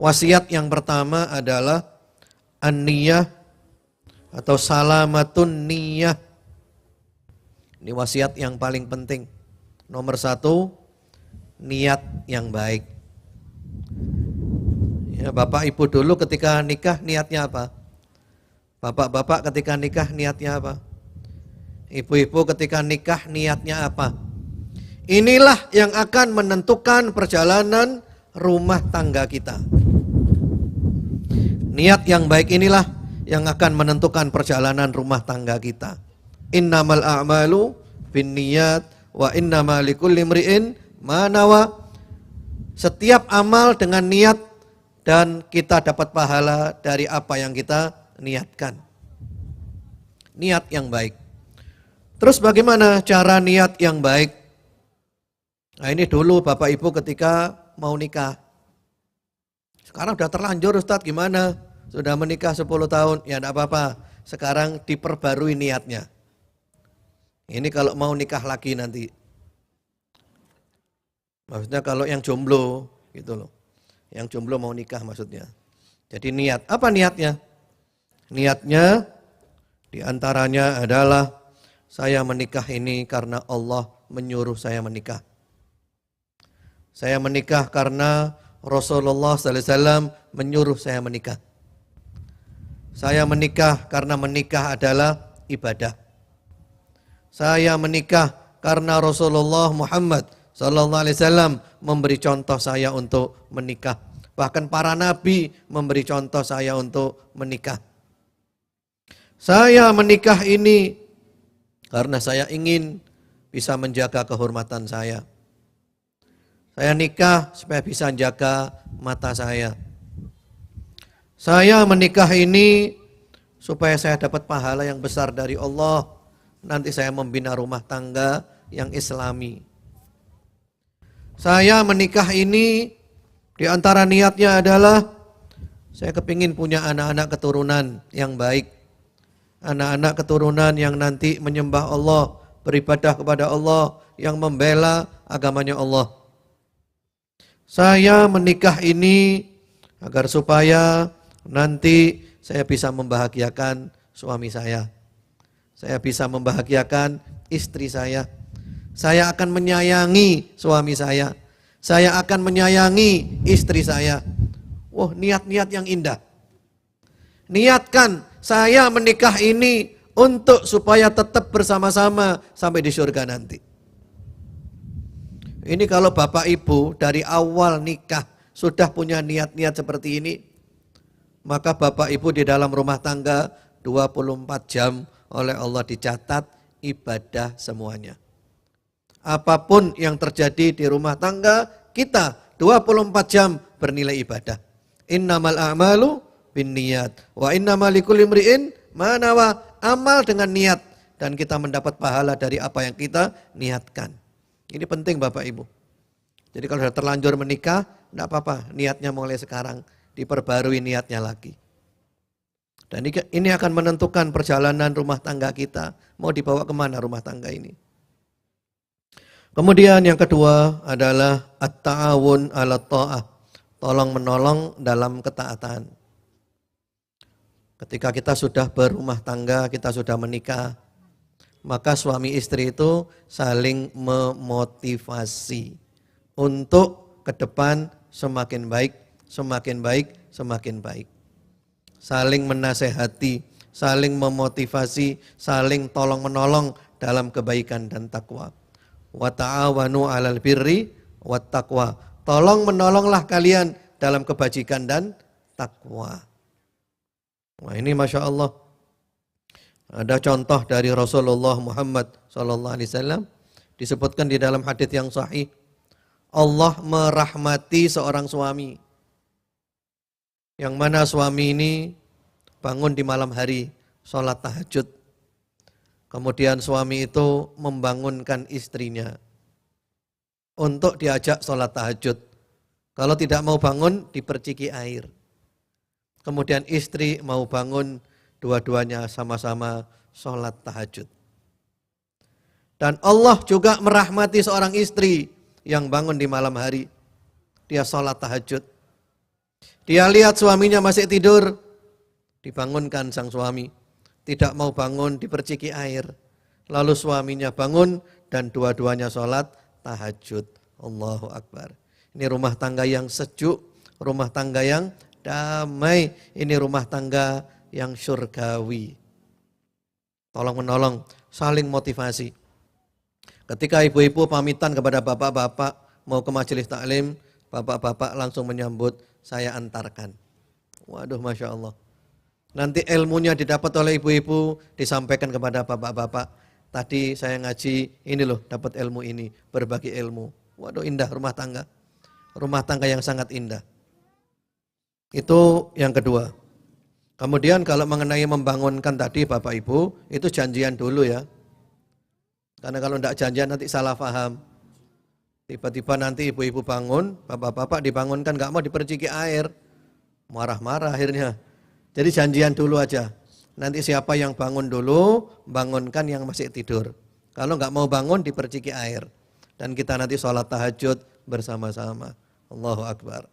Wasiat yang pertama adalah an-niyah atau salamatun niyah. Ini wasiat yang paling penting. Nomor 1, niat yang baik. Ya, Bapak Ibu dulu ketika nikah niatnya apa? Bapak-bapak ketika nikah niatnya apa? Ibu-ibu ketika nikah niatnya apa? Inilah yang akan menentukan perjalanan rumah tangga kita. Niat yang baik inilah yang akan menentukan perjalanan rumah tangga kita. Innamal a'malu binniyat wa innamal likulli imri'in ma nawa. Setiap amal dengan niat dan kita dapat pahala dari apa yang kita niatkan. Niat yang baik. Terus bagaimana cara niat yang baik? Nah, ini dulu Bapak Ibu ketika mau nikah. Sekarang udah terlanjur Ustadz, gimana? Sudah menikah 10 tahun, ya enggak apa-apa. Sekarang diperbarui niatnya. Ini kalau mau nikah lagi nanti. Maksudnya kalau yang jomblo gitu loh. Yang jomblo mau nikah maksudnya. Jadi niat, apa niatnya? Niatnya diantaranya adalah saya menikah ini karena Allah menyuruh saya menikah. Saya menikah karena Rasulullah SAW menyuruh saya menikah. Saya menikah karena menikah adalah ibadah. Saya menikah karena Rasulullah Muhammad SAW memberi contoh saya untuk menikah. Bahkan para nabi memberi contoh saya untuk menikah. Saya menikah ini karena saya ingin bisa menjaga kehormatan saya. Saya nikah supaya bisa jaga mata saya. Saya menikah ini supaya saya dapat pahala yang besar dari Allah. Nanti saya membina rumah tangga yang islami. Saya menikah ini di antara niatnya adalah saya kepingin punya anak-anak keturunan yang baik. Anak-anak keturunan yang nanti menyembah Allah, beribadah kepada Allah, yang membela agamanya Allah. Saya menikah ini agar supaya nanti saya bisa membahagiakan suami saya. Saya bisa membahagiakan istri saya. Saya akan menyayangi suami saya. Saya akan menyayangi istri saya. Wah, niat-niat yang indah. Niatkan saya menikah ini untuk supaya tetap bersama-sama sampai di surga nanti. Ini kalau Bapak Ibu dari awal nikah sudah punya niat-niat seperti ini, maka Bapak Ibu di dalam rumah tangga 24 jam oleh Allah dicatat ibadah semuanya. Apapun yang terjadi di rumah tangga kita 24 jam bernilai ibadah. Innamal a'malu binniyat wa innamal likulli imri'in ma nawa. Amal dengan niat dan kita mendapat pahala dari apa yang kita niatkan. Ini penting Bapak Ibu. Jadi kalau sudah terlanjur menikah, tidak apa-apa, niatnya mulai sekarang diperbarui niatnya lagi. Dan ini akan menentukan perjalanan rumah tangga kita, mau dibawa kemana rumah tangga ini. Kemudian yang kedua adalah at-ta'awun 'ala tha'ah, tolong menolong dalam ketaatan. Ketika kita sudah berumah tangga, kita sudah menikah, maka suami istri itu saling memotivasi untuk ke depan semakin baik, semakin baik, semakin baik. Saling menasehati, saling memotivasi, saling tolong menolong dalam kebaikan dan takwa. Wa ta'awanu 'alal birri wat taqwa. Tolong menolonglah kalian dalam kebajikan dan takwa. Wah, ini Masya Allah. Ada contoh dari Rasulullah Muhammad SAW disebutkan di dalam hadis yang sahih. Allah merahmati seorang suami. Yang mana suami ini bangun di malam hari, sholat tahajud. Kemudian suami itu membangunkan istrinya untuk diajak sholat tahajud. Kalau tidak mau bangun, diperciki air. Kemudian istri mau bangun, dua-duanya sama-sama sholat tahajud. Dan Allah juga merahmati seorang istri yang bangun di malam hari. Dia sholat tahajud. Dia lihat suaminya masih tidur, dibangunkan sang suami. Tidak mau bangun, diperciki air. Lalu suaminya bangun dan dua-duanya sholat tahajud. Allahu Akbar. Ini rumah tangga yang sejuk, rumah tangga yang damai. Ini rumah tangga yang surgawi. Tolong menolong, saling motivasi. Ketika ibu-ibu pamitan kepada bapak-bapak mau ke majelis taklim, bapak-bapak langsung menyambut, saya antarkan. Waduh, Masya Allah. Nanti ilmunya didapat oleh ibu-ibu, disampaikan kepada bapak-bapak. Tadi saya ngaji, ini loh dapat ilmu ini, berbagi ilmu. Waduh, indah rumah tangga. Rumah tangga yang sangat indah. Itu yang kedua. Kemudian kalau mengenai membangunkan tadi Bapak Ibu, itu janjian dulu ya. Karena kalau tidak janjian nanti salah paham. Tiba-tiba nanti ibu-ibu bangun, bapak-bapak dibangunkan nggak mau diperciki air. Marah-marah akhirnya. Jadi janjian dulu aja. Nanti siapa yang bangun dulu, bangunkan yang masih tidur. Kalau nggak mau bangun diperciki air. Dan kita nanti sholat tahajud bersama-sama. Allahu Akbar.